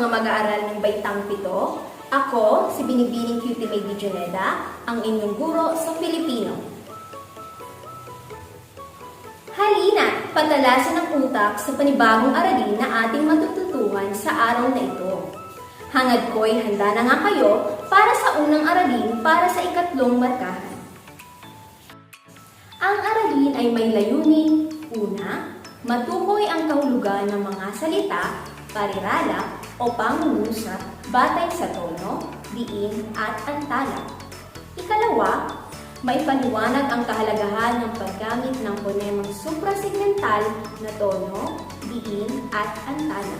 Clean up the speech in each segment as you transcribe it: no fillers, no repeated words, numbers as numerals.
mag-aaral ng Baitang Pito. Ako, si Binibining Cutie May Dijoneda, ang inyong guro sa Filipino. Halina't patalasan ang utak sa panibagong aralin na ating matututuhan sa araw na ito. Hangad ko'y handa na nga kayo para sa unang aralin para sa ikatlong markahan. Ang aralin ay may layunin, una, matukoy ang kahulugan ng mga salita, parirala o pangungusap batay sa tono, diin at antala. Ikalawa, may paliwanag ang kahalagahan ng paggamit ng ponemang suprasegmental na tono, diin at antala.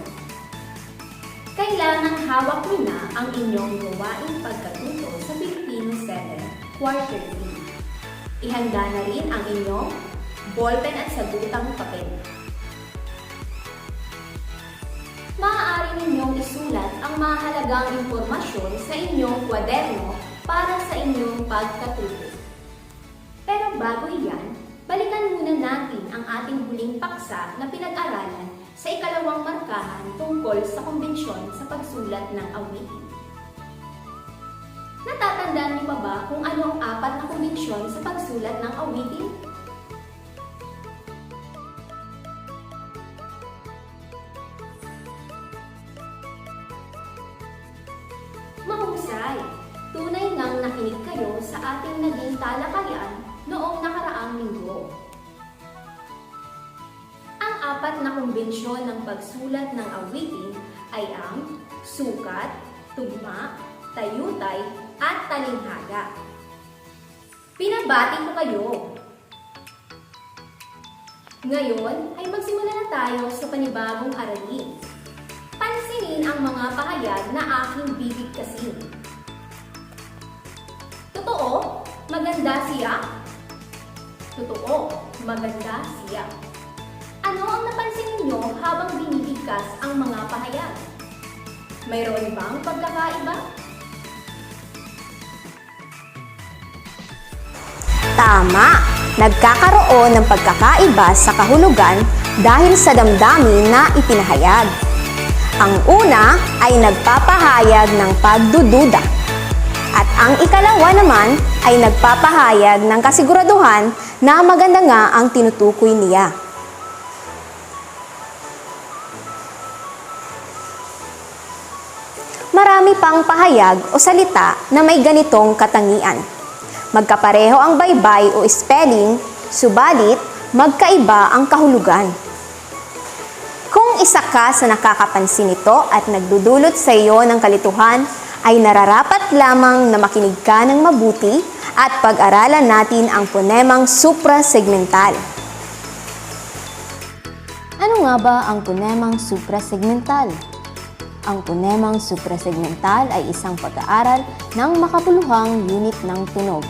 Kailangang hawak niyo na ang inyong gawaing pagkatuto sa Filipino 7, Quarter 3. Ihanda na rin ang inyong ballpen at sagutang papel. Maaari ninyong isulat ang mahalagang impormasyon sa inyong kwaderno para sa inyong pagkatuto. Pero bago iyan, balikan muna natin ang ating huling paksa na pinag-aralan sa ikalawang markahan tungkol sa kumbensyon sa pagsulat ng awitin. Natatandaan niyo pa ba kung ano ang 4 na kumbensyon sa pagsulat ng awitin? Mahusay! Tunay ngang nakinig kayo sa ating naging talakayan noong nakaraang linggo. Ang 4 na kumbensyon ng pagsulat ng awitin ay ang sukat, tugma, tayutay, at talinghaga. Pinabati ko kayo! Ngayon ay magsimula na tayo sa panibagong aralin. Pansinin ang mga pahayag na aking bibigkasin. Totoo, maganda siya. Totoo, maganda siya. Ano ang napansin ninyo habang binibigkas ang mga pahayag? Mayroon bang pagkakaiba? Tama! Nagkakaroon ng pagkakaiba sa kahulugan dahil sa damdamin na ipinahayag. Ang una ay nagpapahayag ng pagdududa. At ang ikalawa naman ay nagpapahayag ng kasiguraduhan na maganda nga ang tinutukoy niya. Marami pang pahayag o salita na may ganitong katangian. Magkapareho ang baybay o spelling, subalit magkaiba ang kahulugan. Kung isa ka sa nakakapansin nito at nagdudulot sa iyo ng kalituhan, ay nararapat lamang na makinig ka ng mabuti at pag-aralan natin ang ponemang suprasegmental. Ano nga ba ang ponemang suprasegmental? Ang ponemang suprasegmental ay isang pag-aaral ng makabuluhang unit ng tunog.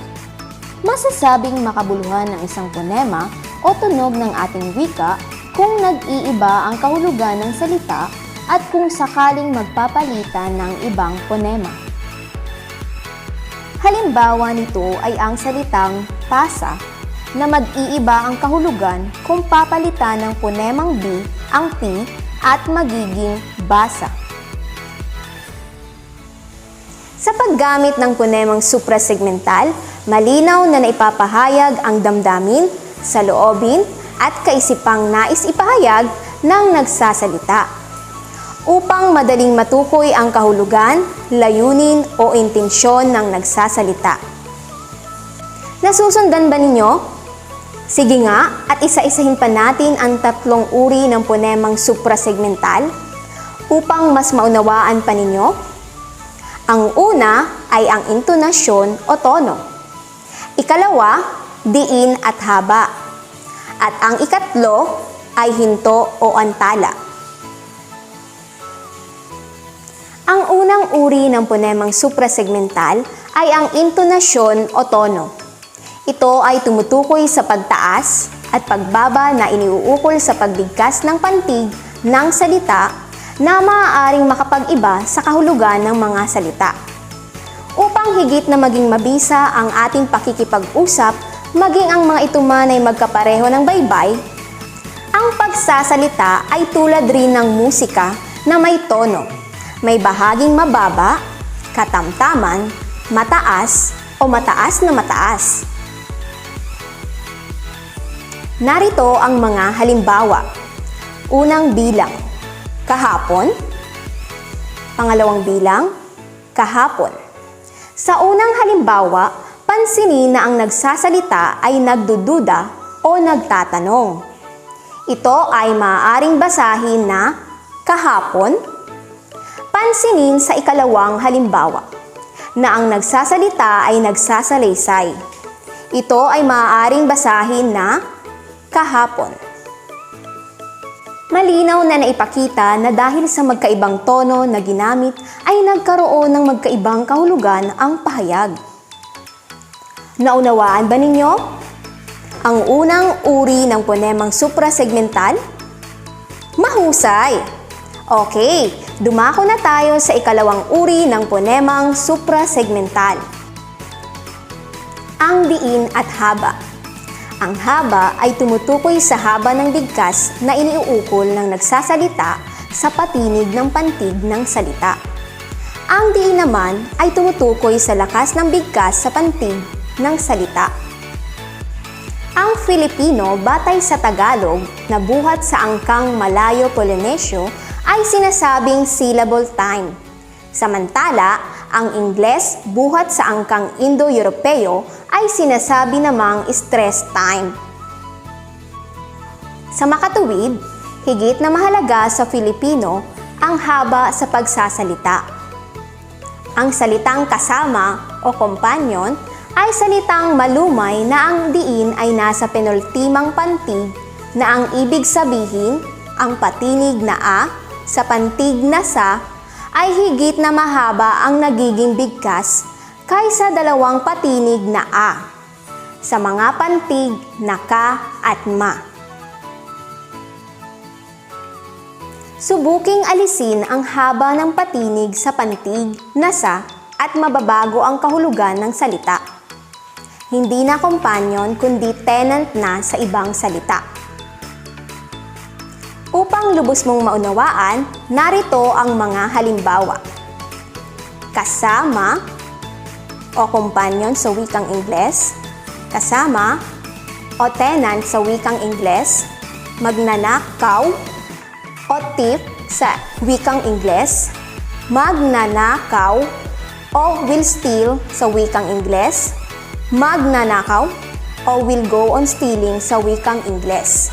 Masasabing makabuluhan ng isang ponema o tunog ng ating wika kung nag-iiba ang kahulugan ng salita at kung sakaling magpapalitan ng ibang ponema. Halimbawa nito ay ang salitang pasa na mag-iiba ang kahulugan kung papalitan ng ponemang B ang P at magiging basa. Sa paggamit ng ponemang suprasegmental, malinaw na naipapahayag ang damdamin, saloobin at kaisipang nais ipahayag ng nagsasalita. Upang madaling matukoy ang kahulugan, layunin o intensyon ng nagsasalita. Nasusundan ba ninyo? Sige nga at isa-isahin pa natin ang 3 uri ng ponemang suprasegmental upang mas maunawaan pa ninyo. Ang una ay ang intonasyon o tono. Ikalawa, diin at haba. At ang ikatlo ay hinto o antala. Ang unang uri ng ponemang suprasegmental ay ang intonasyon o tono. Ito ay tumutukoy sa pagtaas at pagbaba na iniuukol sa pagbigkas ng pantig ng salita na maaaring makapag-iba sa kahulugan ng mga salita. Upang higit na maging mabisa ang ating pakikipag-usap, maging ang mga ito man ay magkapareho ng baybay, ang pagsasalita ay tulad rin ng musika na may tono. may bahaging mababa, katamtaman, mataas o mataas na mataas. Narito ang mga halimbawa. Unang bilang, kahapon. Pangalawang bilang, kahapon. Sa unang halimbawa, pansinin na ang nagsasalita ay nagdududa o nagtatanong. Ito ay maaaring basahin na kahapon. Pansinin sa ikalawang halimbawa na ang nagsasalita ay nagsasalaysay. Ito ay maaaring basahin na kahapon. Malinaw na naipakita na dahil sa magkaibang tono na ginamit ay nagkaroon ng magkaibang kahulugan ang pahayag. Naunawaan ba ninyo ang unang uri ng ponemang suprasegmental? Mahusay! Okay, dumako na tayo sa ikalawang uri ng ponemang suprasegmental. Ang diin at haba. Ang haba ay tumutukoy sa haba ng bigkas na iniuukol ng nagsasalita sa patinig ng pantig ng salita. Ang diin naman ay tumutukoy sa lakas ng bigkas sa pantig ng salita. Ang Filipino batay sa Tagalog na buhat sa angkang Malayo-Polynesyo ay sinasabing syllable time. Samantala, ang Ingles buhat sa angkang Indo-Europeo ay sinasabi namang stress time. Sa makatuwid, higit na mahalaga sa Filipino ang haba sa pagsasalita. Ang salitang kasama o companion ay salitang malumay na ang diin ay nasa penultimang pantig na ang ibig sabihin, ang patinig na a sa pantig na sa ay higit na mahaba ang nagiging bigkas kaysa dalawang patinig na a sa mga pantig na ka at ma. Subuking alisin ang haba ng patinig sa pantig na sa at mababago ang kahulugan ng salita. Hindi na companion kundi tenant na sa ibang salita. Upang lubos mong maunawaan, narito ang mga halimbawa. Kasama o companion sa wikang Ingles, kasama o tenant sa wikang Ingles, magnanakaw o thief sa wikang Ingles, magnanakaw o will steal sa wikang Ingles, magnanakaw o will go on stealing sa wikang Ingles.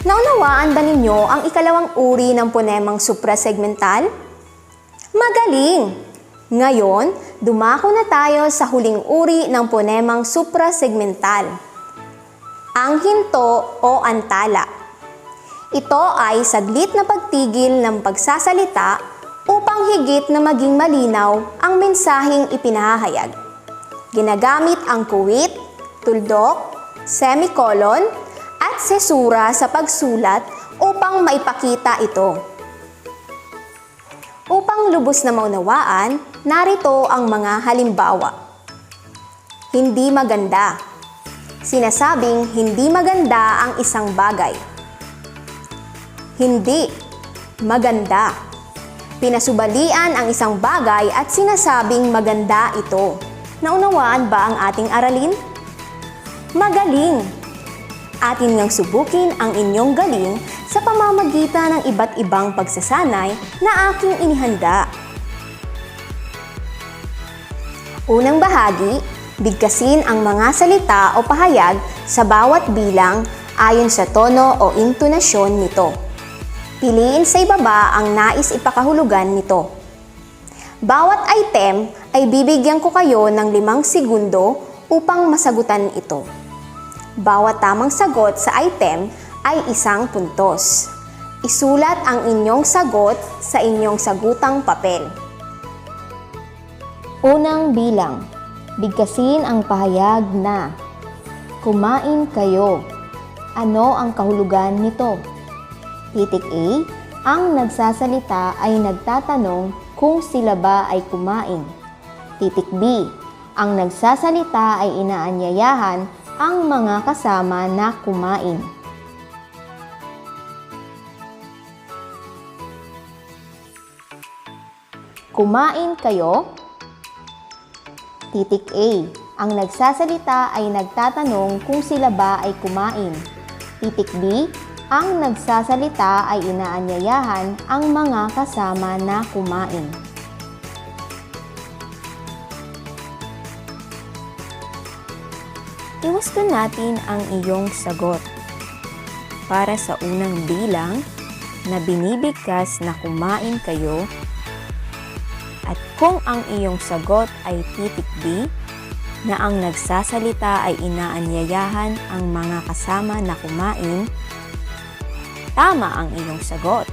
Naunawaan ba ninyo ang ikalawang uri ng ponemang suprasegmental? Magaling! Ngayon, dumako na tayo sa huling uri ng ponemang suprasegmental. Ang hinto o antala. Ito ay saglit na pagtigil ng pagsasalita upang higit na maging malinaw ang mensaheng ipinahayag. Ginagamit ang kuwit, tuldok, semicolon, at sesura sa pagsulat upang maipakita ito. Upang lubos na maunawaan, narito ang mga halimbawa. Hindi maganda. Sinasabing hindi maganda ang isang bagay. Hindi maganda. Pinasubalian ang isang bagay at sinasabing maganda ito. Naunawaan ba ang ating aralin? Magaling! Atin ngang subukin ang inyong galing sa pamamagitan ng iba't ibang pagsasanay na aking inihanda. Unang bahagi, bigkasin ang mga salita o pahayag sa bawat bilang ayon sa tono o intonasyon nito. Piliin sa ibaba ang nais ipakahulugan nito. Bawat item ay bibigyan ko kayo ng 5 segundo upang masagutan ito. Bawat tamang sagot sa item ay 1 puntos. Isulat ang inyong sagot sa inyong sagutang papel. Unang bilang. Bigkasin ang pahayag na kumain kayo. Ano ang kahulugan nito? Titik A. Ang nagsasalita ay nagtatanong kung sila ba ay kumain. Titik B. Ang nagsasalita ay inaanyayahan ang mga kasama na kumain. Kumain kayo? Titik A. Ang nagsasalita ay nagtatanong kung sila ba ay kumain. Titik B. Ang nagsasalita ay inaanyayahan ang mga kasama na kumain. Iwasto natin ang iyong sagot. Para sa unang bilang na binibigkas na kumain kayo, at kung ang iyong sagot ay titik B, na ang nagsasalita ay inaanyayahan ang mga kasama na kumain, tama ang iyong sagot.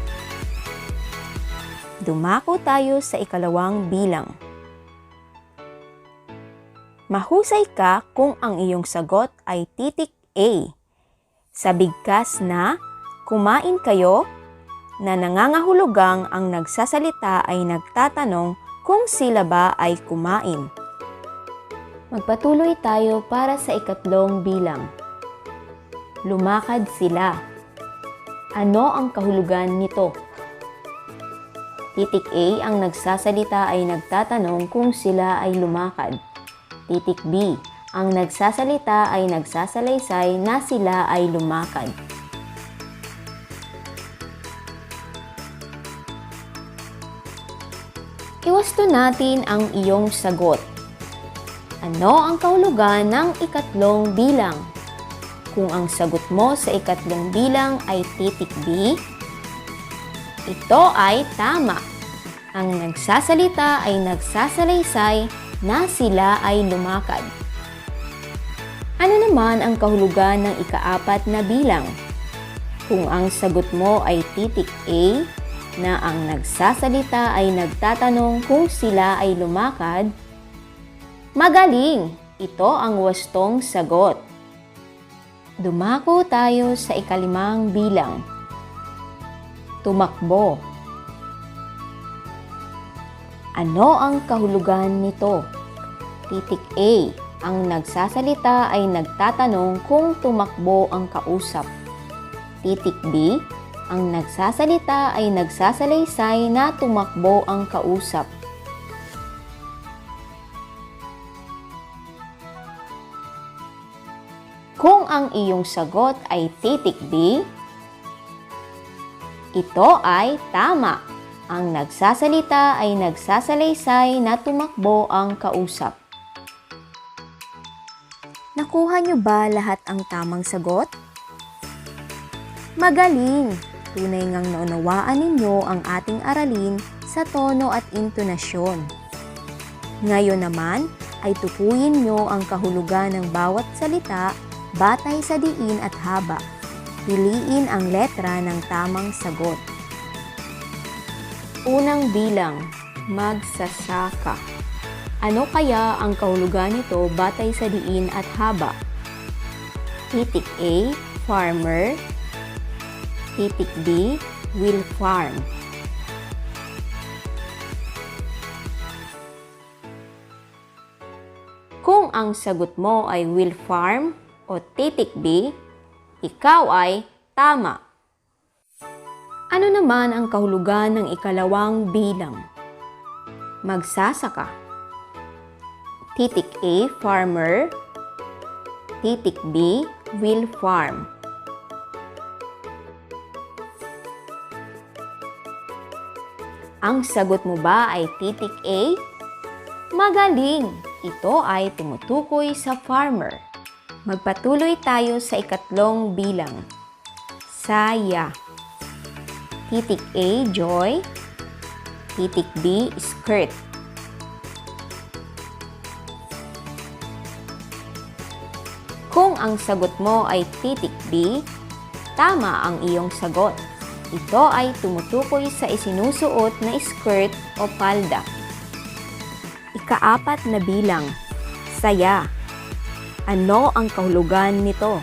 Dumako tayo sa ikalawang bilang. Mahusay ka kung ang iyong sagot ay titik A. Sa bigkas na kumain kayo, na nangangahulugang ang nagsasalita ay nagtatanong kung sila ba ay kumain. Magpatuloy tayo para sa ikatlong bilang. Lumakad sila. Ano ang kahulugan nito? Titik A, ang nagsasalita ay nagtatanong kung sila ay lumakad. Titik B, ang nagsasalita ay nagsasalaysay na sila ay lumakad. Iwasto natin ang iyong sagot. Ano ang kahulugan ng ikatlong bilang? Kung ang sagot mo sa ikatlong bilang ay titik B, ito ay tama. Ang nagsasalita ay nagsasalaysay na sila ay lumakad. Ano naman ang kahulugan ng ikaapat na bilang? Kung ang sagot mo ay titik A, na ang nagsasalita ay nagtatanong kung sila ay lumakad, magaling! Ito ang wastong sagot. Dumako tayo sa ikalimang bilang. Tumakbo. Ano ang kahulugan nito? Titik A, ang nagsasalita ay nagtatanong kung tumakbo ang kausap. Titik B, ang nagsasalita ay nagsasalaysay na tumakbo ang kausap. Kung ang iyong sagot ay titik B, ito ay tama. Ang nagsasalita ay nagsasalaysay na tumakbo ang kausap. Nakuha niyo ba lahat ang tamang sagot? Magaling! Tunay ngang naunawaan ninyo ang ating aralin sa tono at intonasyon. Ngayon naman ay tukuyin niyo ang kahulugan ng bawat salita batay sa diin at haba. Piliin ang letra ng tamang sagot. Unang bilang, magsasaka. Ano kaya ang kahulugan nito batay sa diin at haba? Titik A, farmer. Titik B, will farm. Kung ang sagot mo ay will farm o titik B, ikaw ay tama. Ano naman ang kahulugan ng ikalawang bilang? Magsasaka. Titik A, farmer. Titik B, will farm. Ang sagot mo ba ay titik A? Magaling! Ito ay tumutukoy sa farmer. Magpatuloy tayo sa ikatlong bilang. Saya. Titik A, joy. Titik B, skirt. Kung ang sagot mo ay titik B, tama ang iyong sagot. Ito ay tumutukoy sa isinusuot na skirt o palda. Ikaapat na bilang, saya. Ano ang kahulugan nito?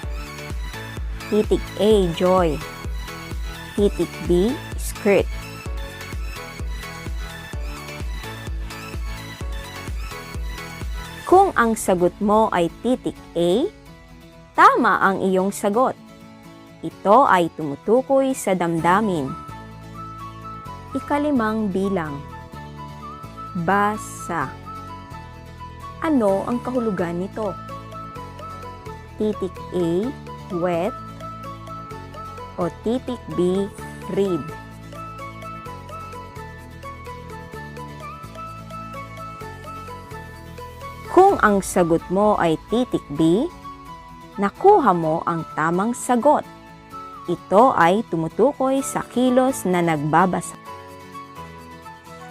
Titik A, joy. Titik B, skirt. Kung ang sagot mo ay titik A, tama ang iyong sagot. Ito ay tumutukoy sa damdamin. Ikalimang bilang, basa. Ano ang kahulugan nito? Titik A, wet, o titik B, read. Kung ang sagot mo ay titik B, nakuha mo ang tamang sagot. Ito ay tumutukoy sa kilos na nagbabasa.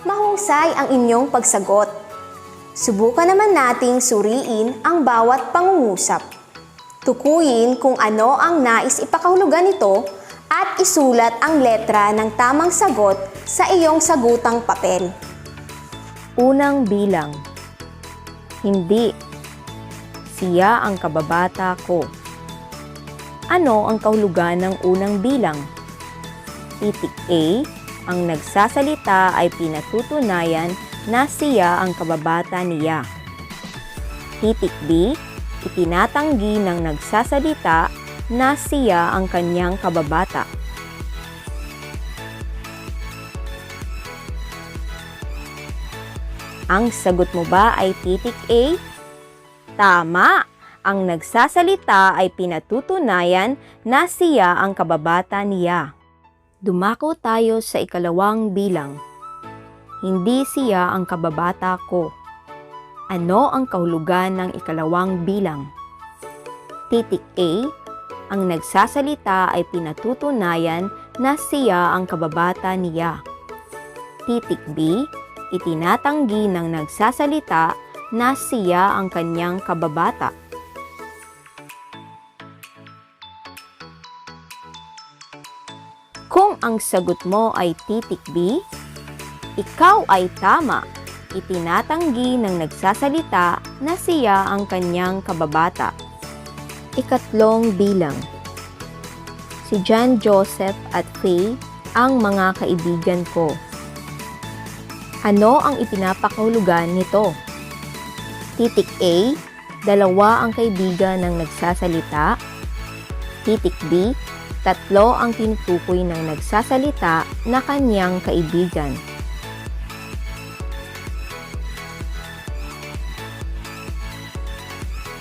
Mahusay ang inyong pagsagot. Subukan naman nating suriin ang bawat pangungusap. Tukuyin kung ano ang nais ipakahulugan nito at isulat ang letra ng tamang sagot sa iyong sagutang papel. Unang bilang. Hindi. Siya ang kababata ko. Ano ang kahulugan ng unang bilang? Titik A, ang nagsasalita ay pinatutunayan na siya ang kababata niya. Titik B, itinatanggi ng nagsasalita na siya ang kanyang kababata. Ang sagot mo ba ay titik A? Tama! Ang nagsasalita ay pinatutunayan na siya ang kababata niya. Dumako tayo sa ikalawang bilang. Hindi siya ang kababata ko. Ano ang kahulugan ng ikalawang bilang? Titik A, ang nagsasalita ay pinatutunayan na siya ang kababata niya. Titik B, itinatanggi ng nagsasalita na siya ang kanyang kababata. Kung ang sagot mo ay titik B, ikaw ay tama. Itinatanggi ng nagsasalita na siya ang kanyang kababata. Ikatlong bilang. Si John, Joseph at Faye ang mga kaibigan ko. Ano ang ipinapakahulugan nito? Titik A, dalawa ang kaibigan ng nagsasalita. Titik B, tatlo ang tinutukoy ng nagsasalita na kanyang kaibigan.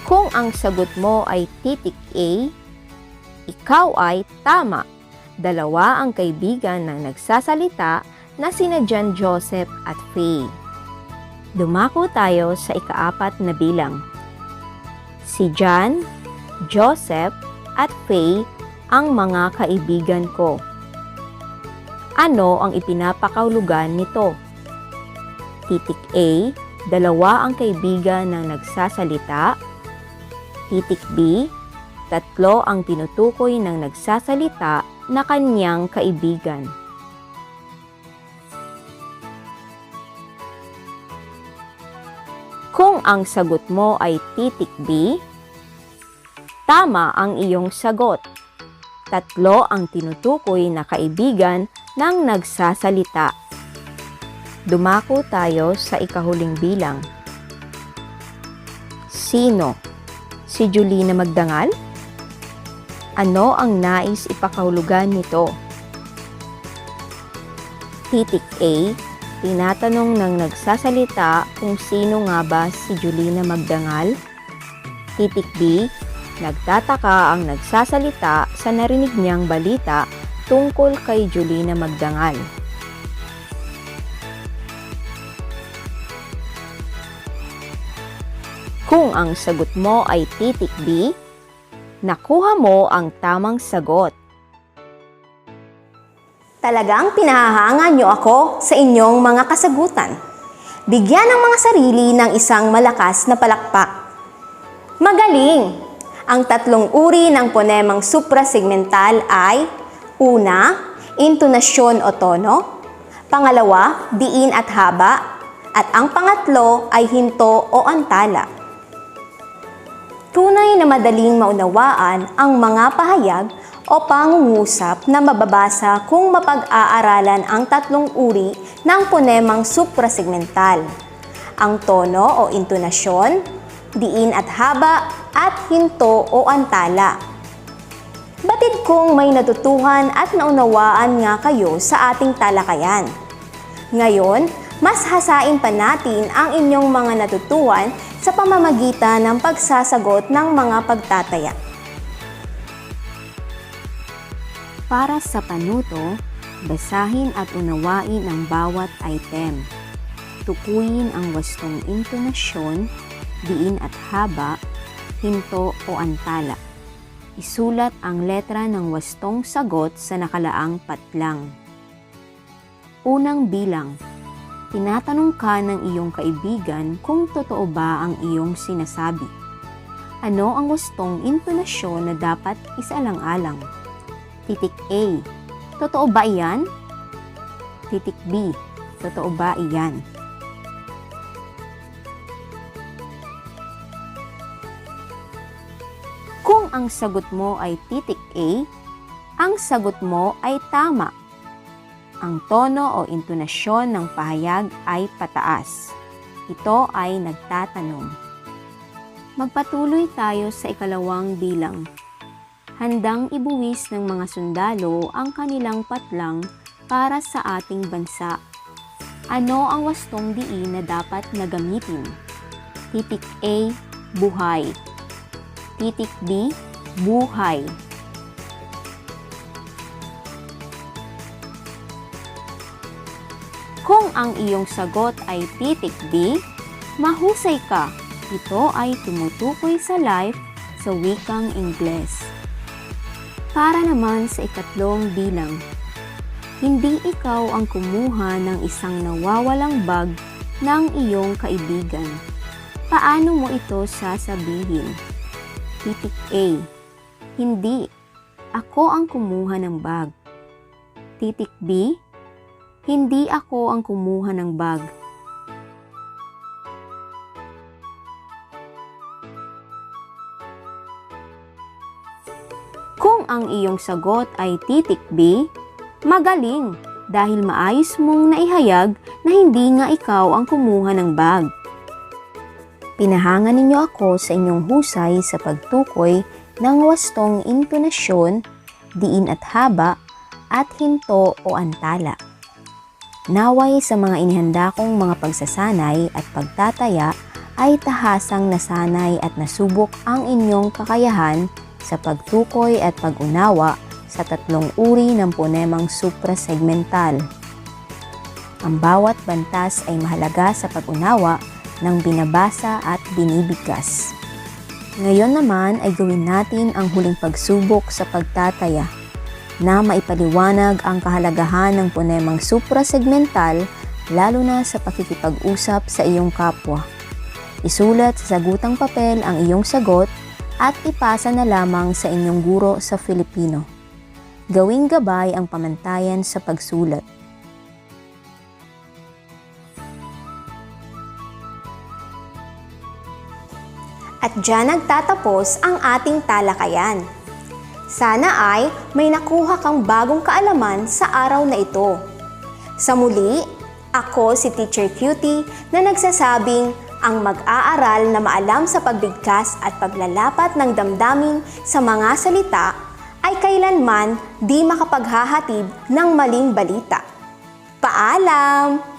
Kung ang sagot mo ay titik A, ikaw ay tama. Dalawa ang kaibigan ng nagsasalita na sina John, Joseph at Faye. Dumako tayo sa ikaapat na bilang. Si John, Joseph at Faye ang mga kaibigan ko. Ano ang ipinapakahulugan nito? Titik A, dalawa ang kaibigan ng nagsasalita. Titik B, tatlo ang tinutukoy ng nagsasalita na kanyang kaibigan. Kung ang sagot mo ay titik B, tama ang iyong sagot. Tatlo ang tinutukoy na kaibigan ng nagsasalita. Dumako tayo sa ikahuling bilang. Sino? Si Julina Magdangal? Ano ang nais ipakahulugan nito? Titik A, tinatanong ng nagsasalita kung sino nga ba si Julina Magdangal. Titik B, nagtataka ang nagsasalita sa narinig niyang balita tungkol kay Julina Magdangal. Kung ang sagot mo ay titik B, nakuha mo ang tamang sagot. Talagang pinahahangan niyo ako sa inyong mga kasagutan. Bigyan ang mga sarili ng isang malakas na palakpak. Magaling! Ang tatlong uri ng ponemang suprasegmental ay: una, intonasyon o tono; pangalawa, diin at haba; at ang pangatlo ay hinto o antala. Tunay na madaling maunawaan ang mga pahayag o pangungusap na mababasa kung mapag-aaralan ang tatlong uri ng ponemang suprasegmental: ang tono o intonasyon, diin at haba, at hinto o antala. Batid kong may natutuhan at naunawaan nga kayo sa ating talakayan. Ngayon, mas hasain pa natin ang inyong mga natutuhan sa pamamagitan ng pagsasagot ng mga pagtataya. Para sa panuto, basahin at unawain ang bawat item. Tukuyin ang wastong intonasyon, diin at haba, hinto o antala. Isulat ang letra ng wastong sagot sa nakalaang patlang. Unang bilang. Tinatanong ka ng iyong kaibigan kung totoo ba ang iyong sinasabi. Ano ang wastong intonasyon na dapat isaalang-alang? Titik A. Totoo ba iyan? Titik B. Totoo ba iyan? Kung ang sagot mo ay titik A, ang sagot mo ay tama. Ang tono o intonasyon ng pahayag ay pataas. Ito ay nagtatanong. Magpatuloy tayo sa ikalawang bilang. Handang ibuwis ng mga sundalo ang kanilang patlang para sa ating bansa. Ano ang wastong diin na dapat na gamitin? Titik A. Buhay. Titik B. Buhay. Kung ang iyong sagot ay titik B, mahusay ka. Ito ay tumutukoy sa life sa wikang Ingles. Para naman sa ikatlong bilang. Hindi ikaw ang kumuha ng isang nawawalang bag ng iyong kaibigan. Paano mo ito sasabihin? Titik A. Hindi. Ako ang kumuha ng bag. Titik B. Hindi ako ang kumuha ng bag. Kung ang iyong sagot ay titik B, magaling dahil maayos mong naihayag na hindi nga ikaw ang kumuha ng bag. Pinahangan ninyo ako sa inyong husay sa pagtukoy ng wastong intonasyon, diin at haba, at hinto o antala. Naway sa mga inihanda kong mga pagsasanay at pagtataya ay tahasang nasanay at nasubok ang inyong kakayahan sa pagtukoy at pag-unawa sa tatlong uri ng ponemang suprasegmental. Ang bawat bantas ay mahalaga sa pag-unawa ng binabasa at binibigkas. Ngayon naman ay gawin natin ang huling pagsubok sa pagtataya na maipaliwanag ang kahalagahan ng ponemang suprasegmental lalo na sa pakikipag-usap sa iyong kapwa. Isulat sa sagutang papel ang iyong sagot at ipasa na lamang sa inyong guro sa Filipino. Gawing gabay ang pamantayan sa pagsulat. At diyan nagtatapos ang ating talakayan. Sana ay may nakuha kang bagong kaalaman sa araw na ito. Sa muli, ako si Teacher Cutie na nagsasabing ang mag-aaral na maalam sa pagbigkas at paglalapat ng damdamin sa mga salita ay kailanman di makapaghahatid ng maling balita. Paalam!